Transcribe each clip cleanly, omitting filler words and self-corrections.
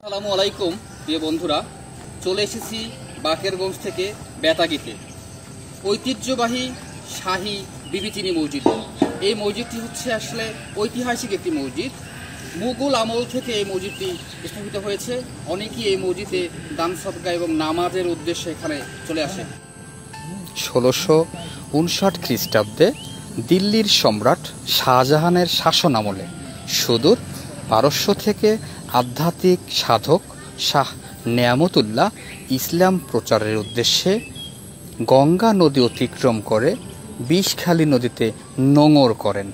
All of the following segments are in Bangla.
আসসালামু আলাইকুম প্রিয় বন্ধুরা, চলে এসেছি বাকেরগঞ্জ থেকে বেতাগীতে ঐতিহ্যবাহী শাহী বিবি চিনি মসজিদ। এই মসজিদটি হচ্ছে আসলে ঐতিহাসিক একটি মসজিদ। মুঘল আমল থেকে এই মসজিদটি স্থাপিত হয়েছে। অনেকেই এই মসজিদে দান সদকা এবং নামাজের উদ্দেশ্যে এখানে চলে আসে। ১৬৫৯ খ্রিস্টাব্দে দিল্লির সম্রাট শাহজাহানের শাসন আমলে সুদূর পারস্য থেকে আধ্যাত্মিক সাধক শাহ নেয়ামতুল্লাহ ইসলাম প্রচারের উদ্দেশ্যে গঙ্গা নদী অতিক্রম করে বিষখালী নদীতে নোঙর করেন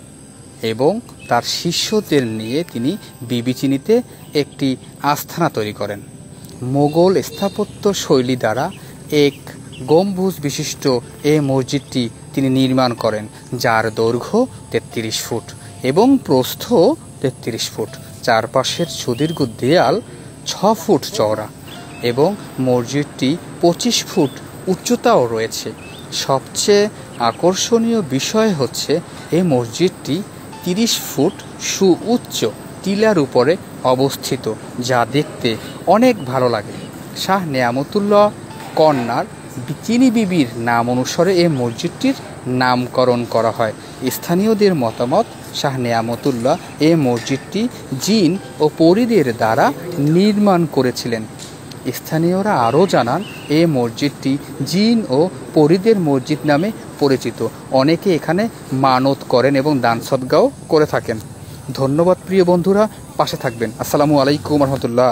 এবং তার শিষ্যদের নিয়ে তিনি বিবিচিনিতে একটি আস্তানা তৈরি করেন। মোগল স্থাপত্য শৈলী দ্বারা এক গম্বুজ বিশিষ্ট এই মসজিদটি তিনি নির্মাণ করেন, যার দৈর্ঘ্য ৩৩ ফুট এবং প্রস্থ ৩৩ ফুট। চারপাশের সুদীর্ঘ দেয়াল ৬ ফুট চওড়া এবং মসজিদটি ২৫ ফুট উচ্চতাও রয়েছে। সবচেয়ে আকর্ষণীয় বিষয় হচ্ছে এই মসজিদটি ৩০ ফুট সুউচ্চ টিলার উপরে অবস্থিত, যা দেখতে অনেক ভালো লাগে। শাহ নেয়ামতুল্লাহ কন্যার চিনি বিবির নাম অনুসারে এই মসজিদটির নামকরণ করা হয়। স্থানীয়দের মতামত, শাহ নেয়ামতুল্লাহ এই মসজিদটি জিন ও পরীদের দ্বারা নির্মাণ করেছিলেন। স্থানীয়রা আরও জানান এই মসজিদটি জিন ও পরীদের মসজিদ নামে পরিচিত। অনেকে এখানে মানত করেন এবং দান সদকাও করে থাকেন। ধন্যবাদ প্রিয় বন্ধুরা, পাশে থাকবেন। আসসালামু আলাইকুম রহমতুল্লাহ।